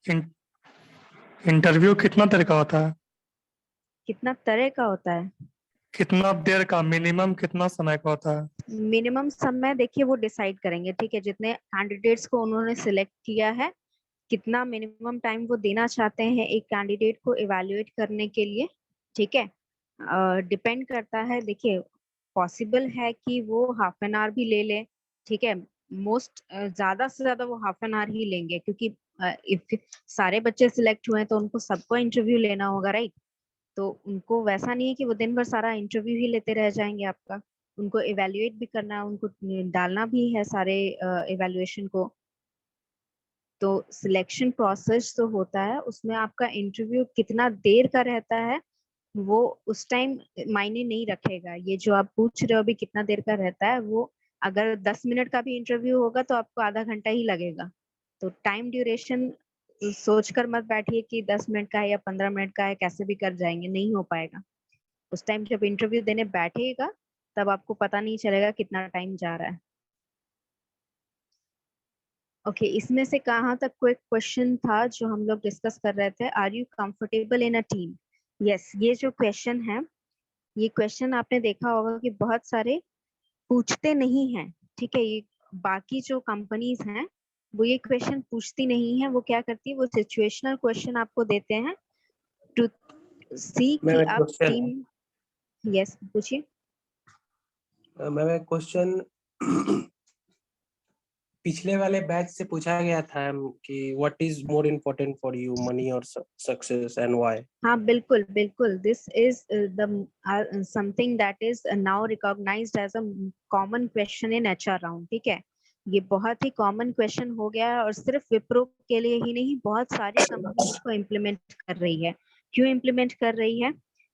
इन, interview कितना देर का होता है? कितना तरह का होता है? कितना देर का, मिनिमम कितना समय का होता है? मिनिमम समय देखिए वो डिसाइड करेंगे, ठीक है, जितने कैंडिडेट्स को उन्होंने सिलेक्ट किया है, कितना मिनिमम टाइम वो देना चाहते हैं एक कैंडिडेट को इवेल्युएट करने के लिए, ठीक है। डिपेंड करता है, देखिए पॉसिबल है कि वो हाफ एन आवर भी ले ले, ठीक है। मोस्ट ज्यादा से ज्यादा वो हाफ एन आवर ही लेंगे, क्योंकि इफ सारे बच्चे सिलेक्ट हुए हैं तो उनको सबको इंटरव्यू लेना होगा, राइट। तो उनको वैसा नहीं है कि वो दिन भर सारा इंटरव्यू ही लेते रह जाएंगे आपका, उनको इवेल्युएट भी करना है, उनको डालना भी है सारे इवेल्युएशन को। तो सिलेक्शन प्रोसेस जो होता है उसमें आपका इंटरव्यू कितना देर का रहता है वो उस टाइम मायने नहीं रखेगा। ये जो आप पूछ रहे हो अभी कितना देर का रहता है, वो अगर 10 मिनट का भी इंटरव्यू होगा तो आपको आधा घंटा ही लगेगा। तो टाइम ड्यूरेशन सोचकर मत बैठिए कि 10 मिनट का है या 15 मिनट का है, कैसे भी कर जाएंगे, नहीं हो पाएगा। उस टाइम जब इंटरव्यू देने बैठेगा तब आपको पता नहीं चलेगा कितना टाइम जा रहा है। ओके, इसमें से कहाँ तक कोई क्वेश्चन था जो हम लोग डिस्कस कर रहे थे? Are you comfortable in a team? Yes, ये जो क्वेश्चन है, ये क्वेश्चन आपने देखा होगा कि बहुत सारे पूछते नहीं हैं, ठीक है। ये बाकी जो कंपनीज हैं वो ये क्वेश्चन पूछती नहीं है, वो क्या करती है, वो सिचुएशनल क्वेश्चन आपको देते हैं टू सी कि मैम एक आप क्वेश्चन टीम। यस, पूछिए। मैम एक क्वेश्चन पिछले वाले बैच से पूछा गया था कि what is more important for you, money और सक्सेस, एंड व्हाई? हाँ बिल्कुल बिल्कुल, this is the something that is now recognised as a common question in HR round, ठीक है। ये बहुत ही कॉमन क्वेश्चन हो गया है और सिर्फ विप्रो के लिए ही नहीं, बहुत सारी कंपनी इसको इम्प्लीमेंट कर रही है। क्यों इम्प्लीमेंट कर रही है?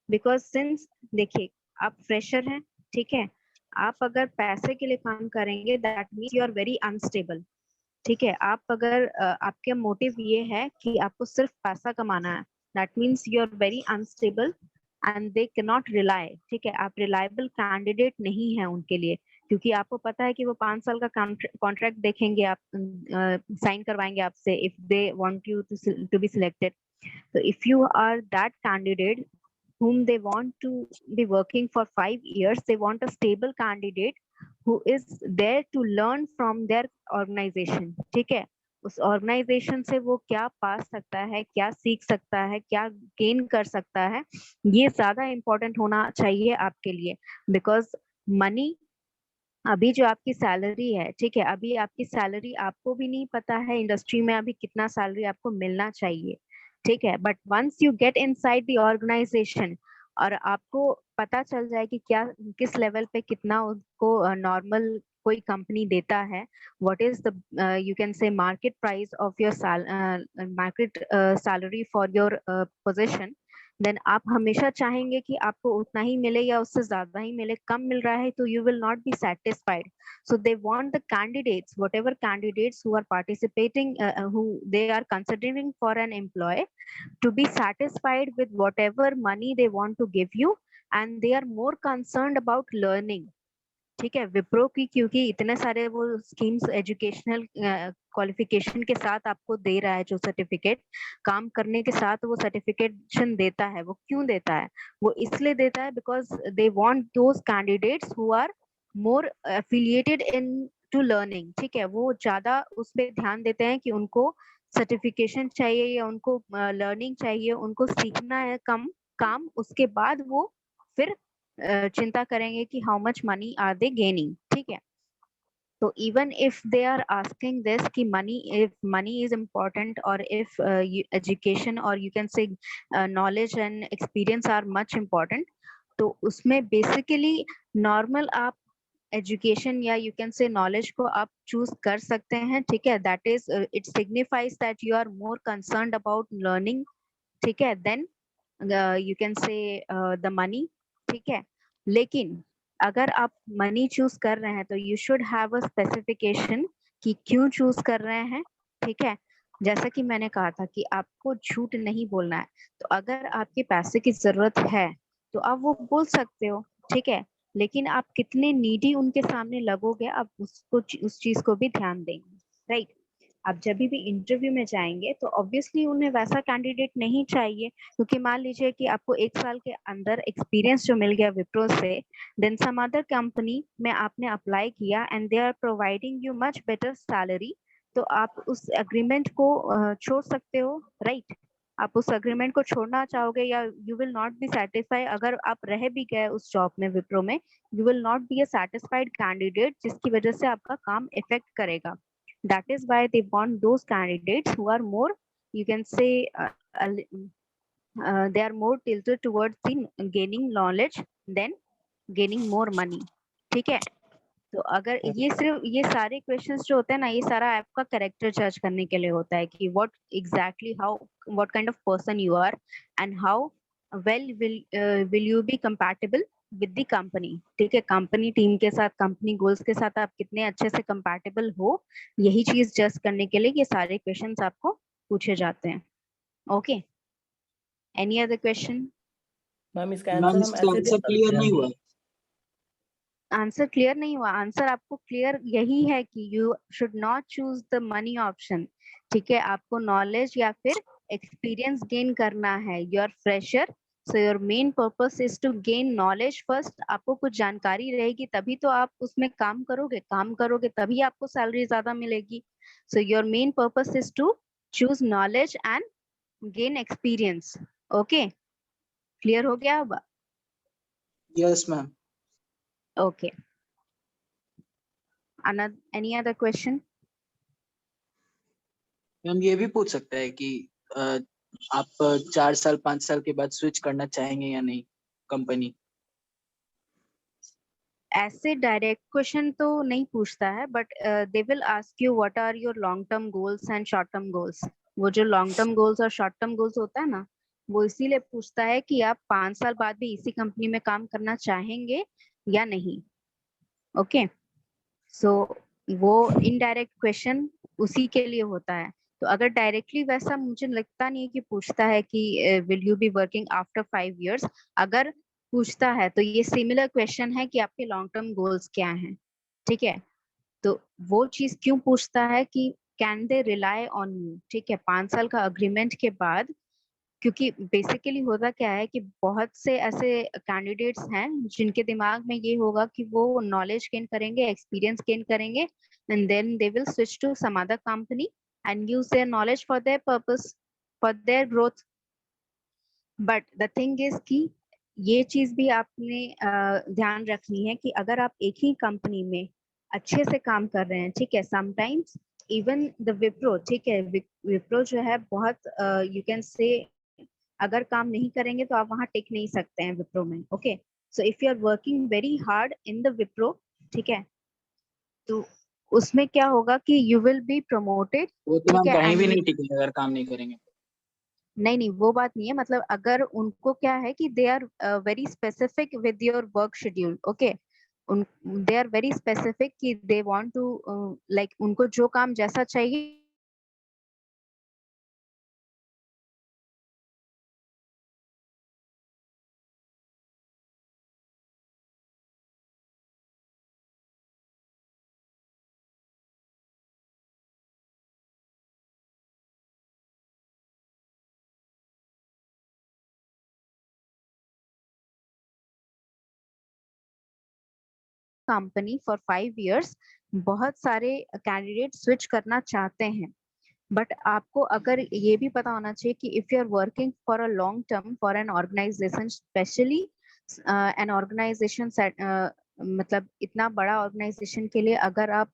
बिकॉज सिंस देखिए, आप फ्रेशर हैं, ठीक है, आप अगर पैसे के लिए काम करेंगे that means you are very unstable, ठीक है। आप अगर आपके मोटिव ये है कि आपको सिर्फ पैसा कमाना है, that means you are very unstable and they can not rely, ठीक है। आप रिलायबल कैंडिडेट नहीं है उनके लिए, क्योंकि आपको पता है कि वो 5 साल का कॉन्ट्रैक्ट देखेंगे, आप साइन करवाएंगे आपसे if they want you to be selected. तो if you are that candidate whom they want to be working for 5 years, they want a stable candidate who is there to learn from their organization, ठीक है। उस organisation से वो क्या पा सकता है, क्या सीख सकता है, क्या गेन कर सकता है, ये ज्यादा इम्पोर्टेंट होना चाहिए आपके लिए। बिकॉज मनी, अभी जो आपकी सैलरी है, ठीक है, अभी आपकी सैलरी आपको भी नहीं पता है इंडस्ट्री में अभी कितना सैलरी आपको मिलना चाहिए, ठीक है। But once you get inside the organisation और आपको पता चल जाए कि क्या किस लेवल पे कितना उसको नॉर्मल कोई कंपनी देता है, what is the you can say market price of your market salary for your position, then आप हमेशा चाहेंगे कि आपको उतना ही मिले या उससे ज्यादा ही मिले। कम मिल रहा है तो you will not be satisfied. So they want the candidates, whatever candidates who are participating, who they are considering for an employee, to be satisfied with whatever money they want to give you, and they are more concerned about learning, ठीक है। विप्रो की क्योंकि इतने सारे वो schemes educational qualification के साथ आपको दे रहा है, जो सर्टिफिकेट काम करने के साथ वो सर्टिफिकेशन देता है, वो क्यों देता है? वो इसलिए देता है because they want those candidates who are more affiliated into learning, ठीक है। वो ज्यादा उस पर ध्यान देते हैं कि उनको सर्टिफिकेशन चाहिए या उनको लर्निंग चाहिए, उनको सीखना है कम काम, उसके बाद वो फिर चिंता करेंगे कि how much money are they gaining, ठीक है। तो even if they are asking this कि money, if money is important और इफ एजुकेशन और you can say knowledge and experience are much important, तो उसमें बेसिकली नॉर्मल आप एजुकेशन या यू कैन से नॉलेज को आप चूज कर सकते हैं, ठीक है। That is it signifies that you are more concerned about learning, ठीक है, then you can say the money, ठीक है। लेकिन अगर आप मनी चूज कर रहे हैं तो you should have a specification कि क्यों चूज कर रहे हैं, ठीक है। जैसा कि मैंने कहा था कि आपको झूठ नहीं बोलना है, तो अगर आपके पैसे की जरूरत है तो आप वो बोल सकते हो, ठीक है। लेकिन आप कितने नीडी उनके सामने लगोगे, आप उसको उस चीज को भी ध्यान देंगे, राइट। आप जब भी इंटरव्यू में जाएंगे तो ऑब्वियसली उन्हें वैसा कैंडिडेट नहीं चाहिए, क्योंकि मान लीजिए कि आपको 1 साल के अंदर एक्सपीरियंस जो मिल गया विप्रो से, देन सम अदर कंपनी में आपने अप्लाई किया and they are providing you much better salary, तो आप उस एग्रीमेंट को छोड़ सकते हो, राइट? आप उस एग्रीमेंट को छोड़ना चाहोगे या you will not be satisfy, अगर आप रह भी गए उस जॉब में विप्रो में, you will not be a satisfied candidate जिसकी वजह से आपका काम इफेक्ट करेगा. That is why they want those candidates who are more, you can say, they are more tilted towards the gaining knowledge than gaining more money. ठीक है? तो अगर ये सिर्फ ये सारे क्वेश्चंस जो होते हैं ना, ये सारा आपका कैरेक्टर जज करने के लिए होता है कि what exactly how what kind of person you are and how well will you be compatible with the company. ठीक है, कंपनी टीम के साथ, कंपनी गोल्स के साथ आप कितने अच्छे से कंपैटिबल हो, यही चीज जज करने के लिए ये सारे क्वेश्चंस आपको पूछे जाते हैं. Okay, any other question? Ma'am इसका मैम आंसर हम इसका ऐसे दे आंसर क्लियर सकते नहीं हैं. हुआ. आंसर क्लियर नहीं हुआ? आंसर आपको क्लियर यही है कि you should not choose the money option. ठीक है, आपको नॉलेज या फिर एक्सपीरियंस गेन करना है. You are fresher, so your main purpose is to gain knowledge first. आपको कुछ जानकारी रहेगी तभी तो आप उसमें काम करोगे तभी आपको सैलरी ज्यादा मिलेगी. So your main purpose is to choose knowledge and gain experience. Okay, clear हो गया अब? Yes ma'am. Okay. Any other question? Ma'am ये भी पूछ सकता है कि आप 4 साल 5 साल के बाद स्विच करना चाहेंगे या नहीं कंपनी. ऐसे डायरेक्ट क्वेश्चन तो नहीं पूछता है, but they will ask you what are your long term goals and short term goals. वो जो लॉन्ग टर्म गोल्स और शॉर्ट टर्म गोल्स होता है ना, वो इसीलिए पूछता है कि आप 5 साल बाद भी इसी कंपनी में काम करना चाहेंगे या नहीं. ओके, सो वो इनडायरेक्ट क्वेश्चन उसी के लिए होता है. तो अगर डायरेक्टली वैसा मुझे लगता नहीं है कि पूछता है कि will you be working after 5 years. अगर पूछता है तो ये सिमिलर क्वेश्चन है कि आपके लॉन्ग टर्म गोल्स क्या हैं. ठीक है, तो वो चीज क्यों पूछता है कि can they rely on you. ठीक है, 5 साल का अग्रीमेंट के बाद, क्योंकि बेसिकली होता क्या है कि बहुत से ऐसे कैंडिडेट्स हैं जिनके दिमाग में ये होगा कि वो नॉलेज गेन करेंगे, एक्सपीरियंस गेन करेंगे, and then they will switch to some other company and use their knowledge for their purpose, for their growth. But the thing is कि ये चीज भी आपने ध्यान रखनी है कि अगर आप एक ही कंपनी में अच्छे से काम कर रहे हैं, ठीक है, समटाइम्स इवन द विप्रो, ठीक है, विप्रो जो है बहुत यू कैन से, अगर काम नहीं करेंगे तो आप वहां टिक नहीं सकते हैं विप्रो में. Okay, so if you are working very hard in the Wipro, ठीक है, तो उसमें क्या होगा कि यू विल बी प्रमोटेड. वो तो ठीक हम है, कहीं भी एंड नहीं टिकेंगे अगर काम नहीं करेंगे. नहीं, वो बात नहीं है. मतलब अगर उनको क्या है कि they are very specific with your work schedule. Okay, they are very specific कि दे वांट टू लाइक उनको जो काम जैसा चाहिए कंपनी फॉर 5 years. बहुत सारे कैंडिडेट स्विच करना चाहते हैं, बट आपको अगर ये भी पता होना चाहिए कि if you are working for a long term for an organisation, specially an organisation, मतलब इतना बड़ा ऑर्गेनाइजेशन के लिए अगर आप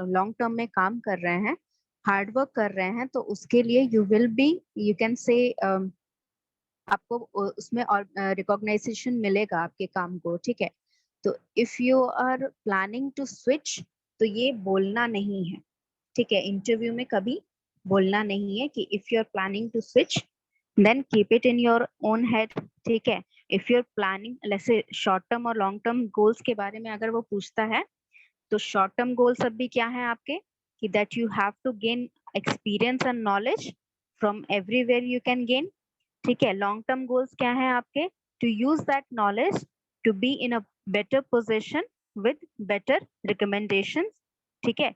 लॉन्ग टर्म में काम कर रहे हैं, हार्ड वर्क कर रहे हैं, तो उसके लिए you will be, you can से, आपको उसमें रिकॉग्नाइजेशन मिलेगा आपके काम को. ठीक है, तो if you are planning to switch, तो ये बोलना नहीं है. ठीक है, इंटरव्यू में कभी बोलना नहीं है कि if you are planning to switch, then keep it in your own head. ठीक है, इफ यू आर प्लानिंग, जैसे शॉर्ट टर्म और लॉन्ग टर्म गोल्स के बारे में अगर वो पूछता है, तो शॉर्ट टर्म गोल्स अभी क्या है आपके कि that you have to gain experience and knowledge from everywhere you can gain. ठीक है, लॉन्ग टर्म गोल्स क्या है आपके, to use that knowledge to be in a better position with better recommendation. ठीक है,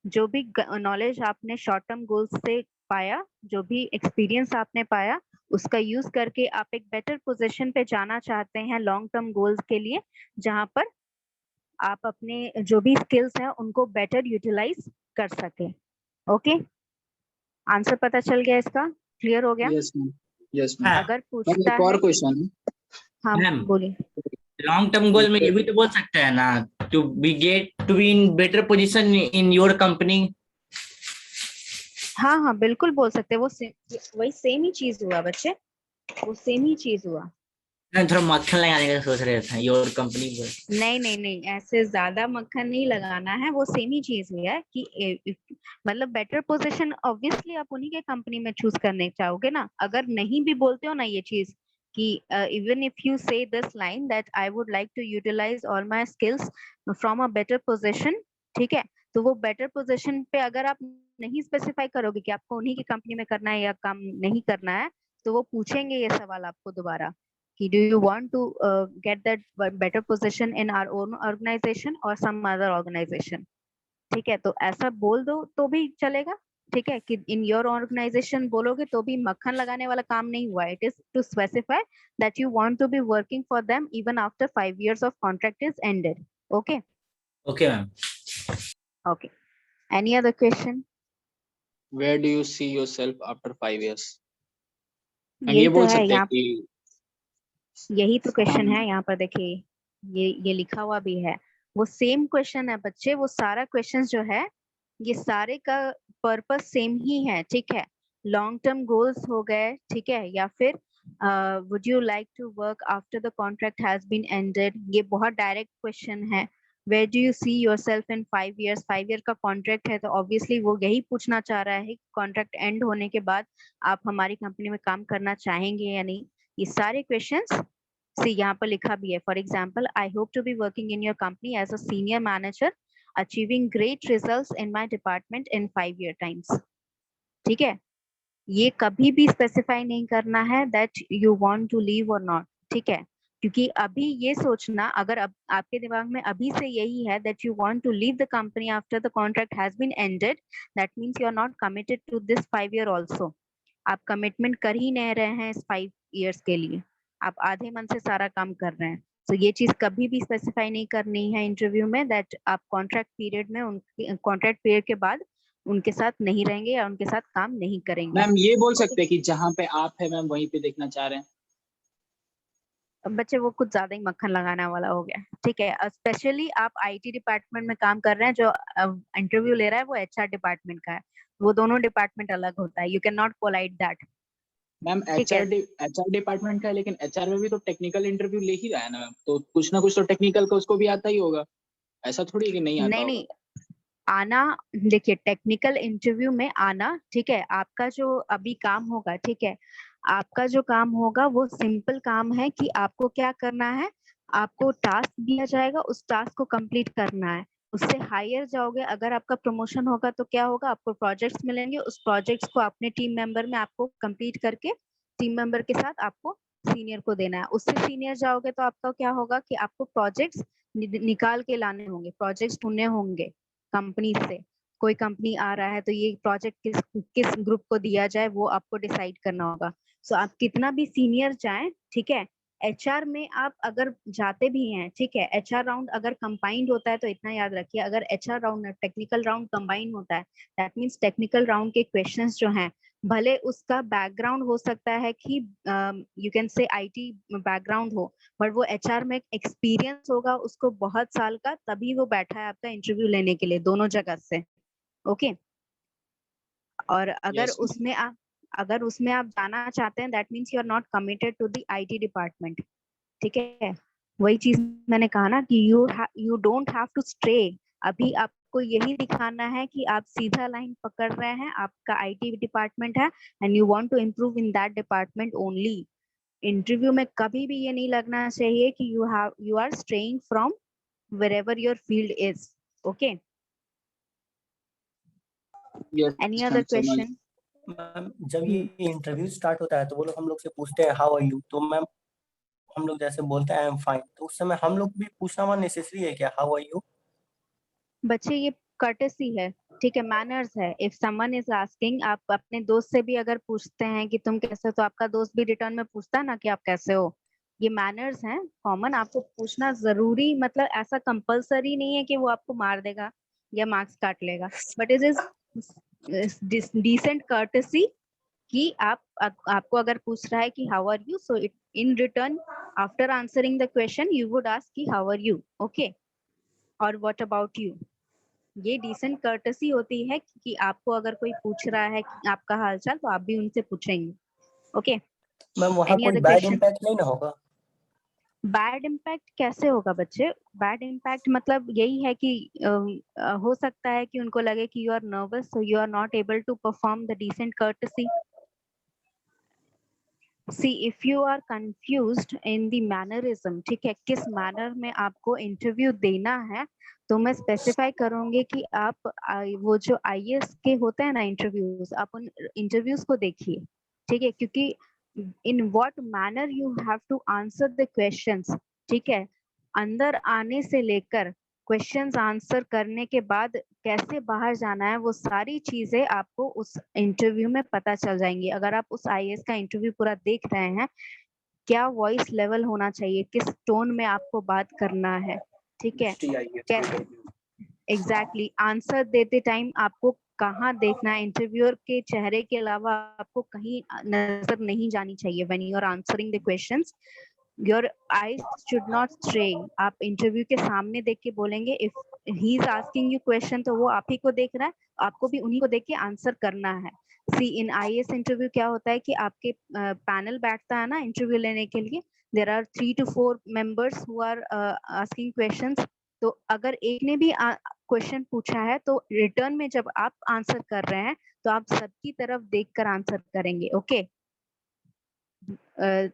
जो भी नॉलेज आपने शॉर्ट टर्म गोल्स से पाया, जो भी एक्सपीरियंस आपने पाया, उसका यूज करके आप एक बेटर पोजीशन पे जाना चाहते हैं लॉन्ग टर्म गोल्स के लिए, जहां पर आप अपने जो भी स्किल्स हैं उनको बेटर यूटिलाइज कर सके। ओके, आंसर पता चल गया इसका? क्लियर हो गया? Yes ma'am, yes ma'am. हाँ अगर मैम पूछता एक और है, क्वेश्चन है। हाँ मैम, बोलिए। लॉन्ग टर्म गोल में ये भी तो बोल सकते हैं ना, to be in better position in your company. हाँ हाँ बिल्कुल बोल सकते हैं, वही सेम ही चीज हुआ बच्चे, वो सेम ही चीज हुआ। थोड़ा मक्खन लगाने का सोच रहे थे, योर कंपनी पर। नहीं नहीं नहीं, ऐसे ज्यादा मक्खन नहीं लगाना है, वो सेम ही चीज है कि मतलब बेटर पोजीशन ऑब्वियसली आप उन्हीं के कंपनी में चूज करने चाहोगे ना। अगर नहीं भी बोलते हो ना ये चीज कि even if you say this line that I would like to utilise all my skills from a better position, ठीक है, तो वो बेटर पोजीशन पे अगर आप नहीं स्पेसिफाई करोगे कि आपको उन्हीं की कंपनी में करना है या काम नहीं करना है, तो वो पूछेंगे ये सवाल आपको दोबारा कि do you want to get that better position in our own organization or some other organization। ठीक है, तो ऐसा बोल दो तो भी चलेगा, ठीक है, कि इन योर ऑर्गेनाइजेशन बोलोगे तो भी मक्खन लगाने वाला काम नहीं हुआ। It is to specify that you want to be working for them even after 5 years of contract is ended. Okay okay ma'am. Okay, any other question? Where do you see yourself after 5 years? Ma'am यही ये तो बोल है सकते हैं यहाँ, कि यही तो क्वेश्चन हम है यहाँ पर, देखिए ये लिखा हुआ भी है, वो सेम क्वेश्चन है बच्चे, वो सारा क्वेश्चन जो है ये सारे का पर्पस सेम ही है, ठीक है। लॉन्ग टर्म गोल्स हो गए, ठीक है, या फिर would you like to work after the contract has been ended, ये बहुत डायरेक्ट क्वेश्चन है। Where do you see yourself in 5 years, 5 year का कॉन्ट्रैक्ट है तो ऑब्वियसली वो यही पूछना चाह रहा है कॉन्ट्रैक्ट एंड होने के बाद आप हमारी कंपनी में काम करना चाहेंगे या नहीं। ये सारे क्वेश्चंस सी यहाँ पर लिखा भी है। For example, I hope to be working in your company as a senior manager achieving great results in my department in 5 year times. ठीक है, ये कभी भी स्पेसिफाई नहीं करना है that you want to leave और नॉट, ठीक है, क्योंकि अभी ये सोचना, अगर अब आपके दिमाग में अभी से यही है that you want to leave the company after the contract has been ended, that means you are not committed to this 5 year also. आप कमिटमेंट कर ही नहीं रहे हैं इस 5 years के लिए, आप आधे मन से सारा काम कर रहे हैं। तो ये चीज कभी भी स्पेसिफाई नहीं करनी है इंटरव्यू में दैट आप कॉन्ट्रैक्ट पीरियड में, उनके कॉन्ट्रैक्ट पीरियड के बाद उनके साथ नहीं रहेंगे या उनके साथ काम नहीं करेंगे। मैम ये बोल सकते हैं कि जहाँ पे आप है मैम वहीं पे देखना चाह रहे हैं। बच्चे वो कुछ ज्यादा ही मक्खन लगाने वाला हो गया, ठीक है। स्पेशली आप आईटी डिपार्टमेंट में काम कर रहे हैं, जो इंटरव्यू ले रहा है वो एचआर डिपार्टमेंट का है, वो दोनों डिपार्टमेंट अलग होता है, you can not collide that. Ma'am ठीक है, एचआर डिपार्टमेंट का है, लेकिन एचआर में भी तो टेक्निकल इंटरव्यू ले ही रहा है ना मैम, तो कुछ ना कुछ तो टेक्निकल का उसको भी आता ही होगा, ऐसा थोड़ी है कि नहीं आता नहीं होगा। नहीं, आना, देखिए टेक्निकल इंटरव्यू में आना, ठीक है, आपका जो अभी काम होगा, ठीक है, आपका जो काम होगा वो सिंपल काम है कि आपको क्या करना है, आपको टास्क दिया जाएगा, उस टास्क को कंप्लीट करना है, उससे हायर जाओगे, अगर आपका प्रमोशन होगा तो क्या होगा, आपको प्रोजेक्ट्स मिलेंगे, उस प्रोजेक्ट्स को अपने टीम मेंबर में आपको कंप्लीट करके टीम मेंबर के साथ आपको सीनियर को देना है। उससे सीनियर जाओगे तो आपका क्या होगा कि आपको प्रोजेक्ट्स निकाल के लाने होंगे, प्रोजेक्ट्स ढूंढने होंगे कंपनी से, कोई कंपनी आ रहा है तो ये प्रोजेक्ट किस किस ग्रुप को दिया जाए वो आपको डिसाइड करना होगा। सो आप कितना भी सीनियर जाएं, ठीक है, एचआर में आप अगर जाते भी हैं, ठीक है, एचआर राउंड अगर कंबाइंड होता है तो इतना याद रखिए, अगर HR round technical round combined होता है, दैट मींस टेक्निकल राउंड के क्वेश्चंस जो हैं, भले उसका बैकग्राउंड हो सकता है कि यू कैन से आईटी बैकग्राउंड हो, बट वो एचआर में एक्सपीरियंस होगा उसको बहुत साल का, तभी वो बैठा है आपका इंटरव्यू लेने के लिए दोनों जगह से। ओके, और यस अगर उसमें आप जाना चाहते हैं, that means you are not committed to the IT department, ठीक है। वही चीज मैंने कहा ना कि you don't have to stray, अभी आपको यही दिखाना है कि आप सीधा लाइन पकड़ रहे हैं, आपका आईटी डिपार्टमेंट है and you want to improve in that department only. Interview में कभी भी ये नहीं लगना चाहिए कि you are straying from wherever your field is। okay, yes any ma'am other समझ। question? मैम जब ये इंटरव्यू स्टार्ट होता है तो वो लोग हम लोग से पूछते हैं हाउ आर यू, तो मैम हम लोग जैसे बोलते हैं आई एम फाइन, तो उस समय हम लोग भी पूछना वहाँ नेसेसरी है क्या हाउ आर यू? बच्चे ये कर्टेसी है, ठीक है, मैनर्स है। इफ समवन इज आस्किंग, आप अपने दोस्त से भी अगर पूछते हैं कि तुम कैसे हो, तो आपका दोस्त भी रिटर्न में पूछता है ना कि आप कैसे हो। ये मैनर्स हैं कॉमन, आपको पूछना जरूरी, मतलब ऐसा कंपलसरी नहीं है कि वो आपको मार देगा या मार्क्स काट लेगा, but it is decent courtesy कि आपको अगर पूछ रहा है कि how are you, so it in return after answering the question you would ask कि हाउ आर यू, ओके, और व्हाट अबाउट यू। ये डिसेंट कर्टेसी होती है कि आपको अगर कोई पूछ रहा है कि आपका हालचाल, तो आप भी उनसे पूछेंगे, ओके। मैम वहाँ एनी कोई अदर बैड क्वेश्चन? इम्पैक्ट नहीं ना होगा? बैड इम्पैक्ट कैसे होगा बच्चे? बैड इम्पैक्ट मतलब यही है कि हो सकता है कि उनको लगे कि you are nervous, so you are not able to perform the decent courtesy. See if you are confused in the mannerism, ठीक है, किस मैनर में आपको इंटरव्यू देना है, तो मैं स्पेसिफाई करूंगी कि आप वो जो आईएएस के होते हैं ना इंटरव्यूज, आप उन इंटरव्यूज को देखिए, ठीक है, क्योंकि in what manner you have to answer the questions, ठीक है, अंदर आने से लेकर क्वेश्चंस आंसर करने के बाद कैसे बाहर जाना है, वो सारी चीजें आपको उस इंटरव्यू में पता चल जाएंगी। अगर आप उस आईएएस का इंटरव्यू पूरा देख रहे हैं, क्या वॉइस लेवल होना चाहिए, किस टोन में आपको बात करना है, ठीक है, कैसे एग्जैक्टली आंसर देते टाइम आपको कहाँ देखना है, इंटरव्यूअर के चेहरे के अलावा आपको कहीं नजर नहीं जानी चाहिए when you are answering the questions. Your eyes should not stray. आप इंटरव्यू के सामने देख के बोलेंगे, if he is asking you question तो वो आप ही को देख रहा है, आपको भी उन्हीं को देख के आंसर करना है। सी इन आईएएस इंटरव्यू क्या होता है कि आपके पैनल बैठता है ना इंटरव्यू लेने के लिए, there are 3 to 4 members who are asking questions. तो अगर एक ने भी क्वेश्चन पूछा है, तो रिटर्न में जब आप आंसर कर रहे हैं, तो आप सबकी तरफ देखकर आंसर करेंगे, okay.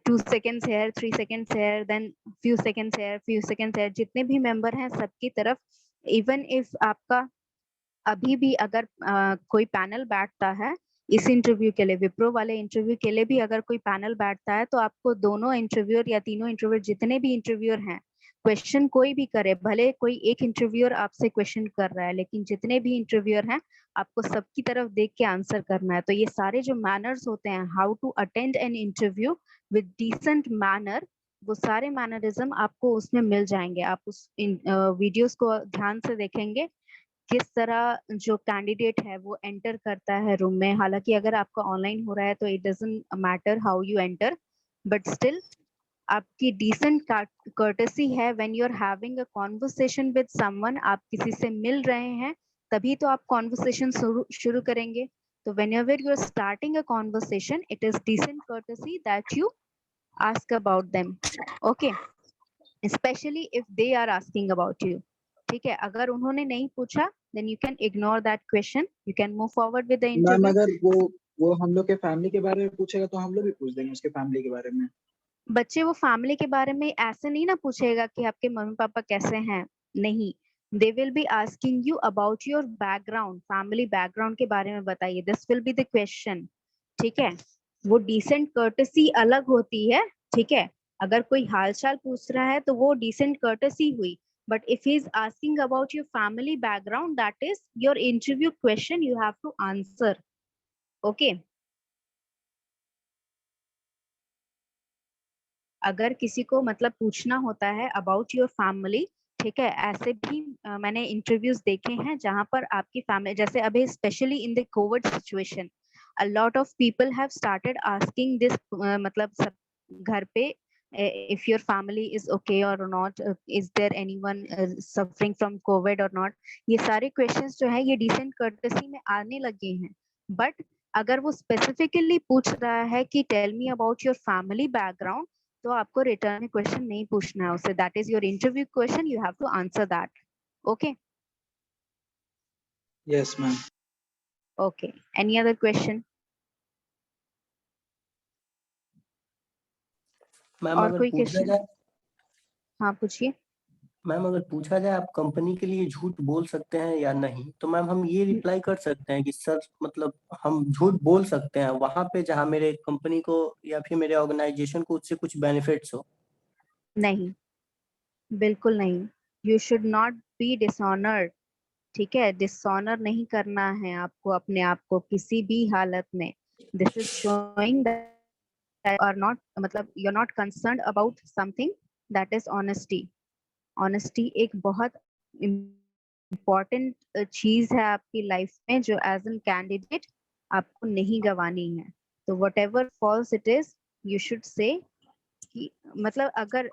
2 seconds here, 3 seconds here, then few seconds here, few seconds here, जितने भी मेंबर हैं सबकी तरफ। इवन इफ आपका अभी भी अगर कोई पैनल बैठता है इस इंटरव्यू के लिए, विप्रो वाले इंटरव्यू के लिए भी अगर कोई पैनल बैठता है, तो आपको दोनों इंटरव्यूअर या तीनों इंटरव्यूअर, जितने भी इंटरव्यूअर हैं, क्वेश्चन कोई भी करे, भले कोई एक इंटरव्यूअर आपसे क्वेश्चन कर रहा है, लेकिन जितने भी इंटरव्यूअर हैं आपको सबकी तरफ देख के आंसर करना है। तो ये सारे जो मैनर्स होते हैं, how to attend an interview with decent manner, वो सारे मैनरिज्म आपको उसमें मिल जाएंगे। आप उस वीडियोस को ध्यान से देखेंगे, किस तरह जो कैंडिडेट है वो एंटर करता है रूम में। हालांकि अगर आपका ऑनलाइन हो रहा है तो it doesn't matter how you enter, but still आपकी डिसेंट कर्टेसी है when you are having a conversation with someone, आप किसी से मिल रहे हैं तभी तो आप कॉन्वर्सेशन शुरू करेंगे। तो whenever you are starting a conversation, it is decent courtesy that you ask about them, okay, especially if they are asking about you, ठीक है। अगर उन्होंने नहीं पूछा, then you can ignore that question, you can move forward with the ma'am interview। अगर वो हम लोग के फैमिली के बारे में पूछेगा तो हम लोग भी पूछ देंगे उसके फैमिली के बारे में। बच्चे वो फैमिली के बारे में ऐसे नहीं ना पूछेगा कि आपके मम्मी पापा कैसे हैं, नहीं, they will be asking you about your background, family background के बारे में बताइए, this will be the question, ठीक है। वो डिसेंट कर्टेसी अलग होती है, ठीक है। अगर कोई हालचाल पूछ रहा है तो वो डिसेंट कर्टेसी हुई, but if he is asking about your family background, that is your interview question, you have to answer, okay. अगर किसी को मतलब पूछना होता है अबाउट योर फैमिली, ठीक है, ऐसे भी मैंने इंटरव्यूज देखे हैं जहां पर आपकी फैमिली, जैसे अभी specially in the Covid situation, a lot of people have started asking this, मतलब सब घर पे if your family is okay or not, is there anyone suffering from covid or not, ये सारे क्वेश्चंस जो है ये डिसेंट कर्टेसी में आने लगे हैं। बट अगर वो स्पेसिफिकली पूछ रहा है कि tell me about your family background, तो आपको रिटर्न में क्वेश्चन नहीं पूछना है उससे, that is your interview question, you have to answer that, okay. Yes ma'am. Okay, any other question? Ma'am और अगर कोई पूछा क्वेश्चन? जाए हाँ पूछिए। मैम अगर पूछा जाए आप कंपनी के लिए झूठ बोल सकते हैं या नहीं, तो मैम हम ये रिप्लाई कर सकते हैं कि सर मतलब हम झूठ बोल सकते हैं वहां पे जहां मेरे कंपनी को या फिर मेरे ऑर्गेनाइजेशन को उससे कुछ बेनिफिट्स हो। नहीं, बिल्कुल नहीं, you should not be dishonoured, ठीक है, डिसऑनर नहीं करना है आपको अपने आप को किसी भी हालत में. This is showing that are not, मतलब you are not concerned about something, that is honesty. Honesty एक बहुत इम्पोर्टेंट चीज है आपकी लाइफ में जो एज एन कैंडिडेट आपको नहीं गंवानी है. तो whatever falls it is, you should say कि मतलब अगर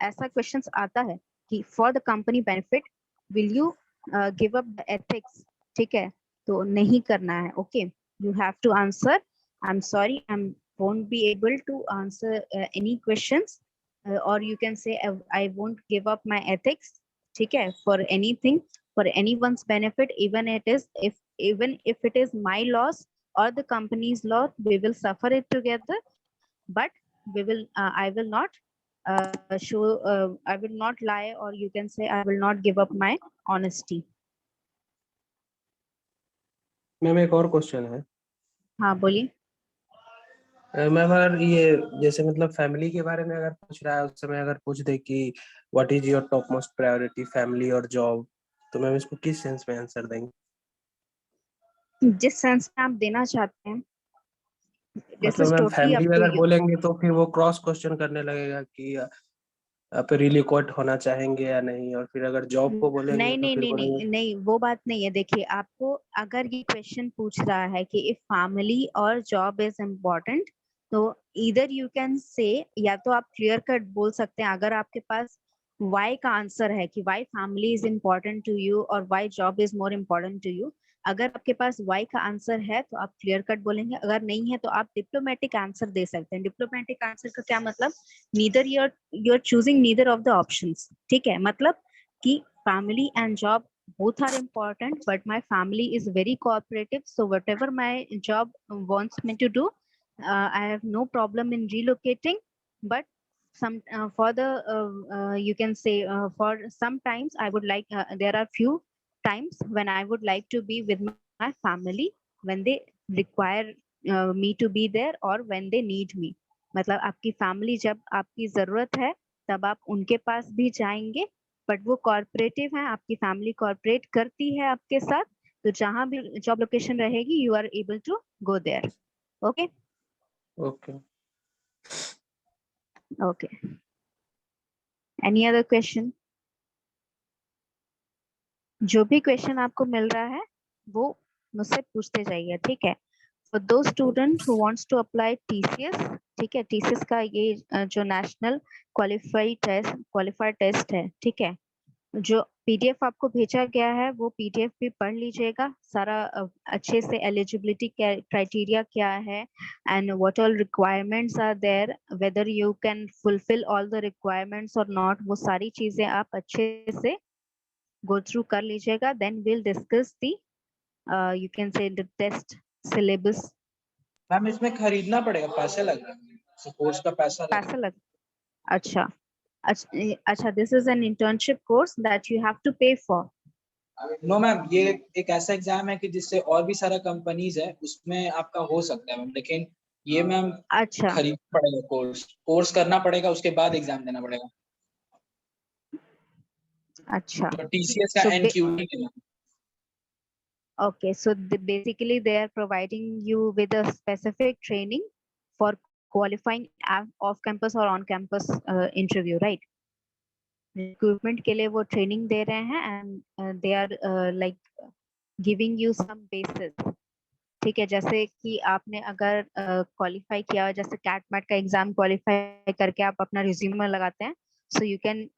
ऐसा क्वेश्चंस आता है कि for the company benefit will you give up the ethics, ठीक है, तो नहीं करना है. Okay, you have to answer I am sorry, I am won't be able to answer any questions, or you can say I won't give up my ethics, ठीक है, for anything, for anyone's benefit, even if it is my loss or the company's loss, we will suffer it together, but we will I will not I will not lie, or you can say I will not give up my honesty. Ma'am एक और question है. हाँ बोलिए. Ma'am अगर ये जैसे मतलब family के बारे में अगर पूछ रहा है उस समय अगर पूछ दे कि what is your top most priority, family और जॉब, तो मैम इसको किस सेंस में आंसर देंगे? जिस सेंस में आप देना चाहते हैं, दिस मतलब is ma'am totally family up में टू अगर यू. बोलेंगे तो फिर वो क्रॉस क्वेश्चन करने लगेगा कि आप रियली कोट होना चाहेंगे या नहीं, और फिर अगर जॉब को बोलेंगे नहीं तो नहीं फिर नहीं नहीं बोलेंगे. नहीं, वो बात नहीं है. देखिए, आपको अगर ये क्वेश्चन पूछ रहा है कि इफ फैमिली और जॉब इज इम्पोर्टेंट, तो इधर यू कैन से, या तो आप क्लियर कट बोल सकते हैं अगर आपके पास वाई का आंसर है कि why family is important to you और why job is more important to you. अगर आपके पास वाई का आंसर है तो आप क्लियर कट बोलेंगे, अगर नहीं है तो आप डिप्लोमेटिक आंसर दे सकते हैं. डिप्लोमेटिक आंसर का क्या मतलब, neither you're choosing neither of the options, ठीक है, मतलब कि family and job both are important, but my family is very cooperative, so whatever my job wants me to do, I have no problem in relocating, but some for the you can say for sometimes I would like there are few times when I would like to be with my family when they require me to be there, or when they need me. मतलब आपकी family जब आपकी जरूरत है तब आप उनके पास भी जाएंगे, बट वो कॉर्पोरेटिव है, आपकी फैमिली कॉर्पोरेट करती है आपके साथ, तो जहां भी जॉब लोकेशन रहेगी you are able to go there. Okay okay. Okay, any other question? जो भी क्वेश्चन आपको मिल रहा है वो मुझसे पूछते जाइए, ठीक है. फॉर दो student who wants to apply TCS, ठीक है, टीसीएस का ये जो नेशनल क्वालिफाइड टेस्ट है, ठीक है, जो पीडीएफ आपको भेजा गया है वो पीडीएफ भी पढ़ लीजिएगा सारा अच्छे से. एलिजिबिलिटी क्राइटेरिया क्या है and what all requirements are there, whether you can fulfil all the requirements और नॉट, वो सारी चीजें आप अच्छे से गो थ्रू कर लीजिएगा. Then will discuss the you can say the test syllabus. Ma'am इसमें खरीदना पड़ेगा, पैसे लग रहे हैं, कोर्स का पैसा लग पैसा लग, अच्छा अच्छा, this is an internship course that you have to pay for. No ma'am, ये एक ऐसा एग्जाम है कि जिससे और भी सारा कंपनीज है उसमें आपका हो सकता है मैम, लेकिन ये मैम अच्छा खरीदना पड़ेगा, कोर्स करना पड़ेगा, उसके बाद एग्जाम देना पड़ेगा. अच्छा, तो टीसीएस का so एनक्यूटी है. okay, so basically they are providing you with a specific training for qualifying off campus or on campus interview, right? Recruitment के लिए वो training दे रहे हैं and they are like giving you some basis, ठीक है. जैसे कि आपने अगर क्वालिफाई किया, जैसे कैट मैट का एग्जाम क्वालिफाई करके आप अपना रिज्यूम में लगाते हैं, so you can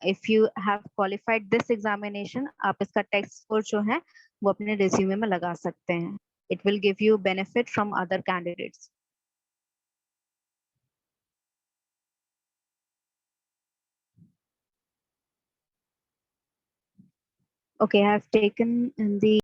if you have qualified this examination, आप इसका टेस्ट स्कोर जो है वो अपने रिज्यूमे में लगा सकते हैं. It will give you benefit from other candidates. Okay, I have taken the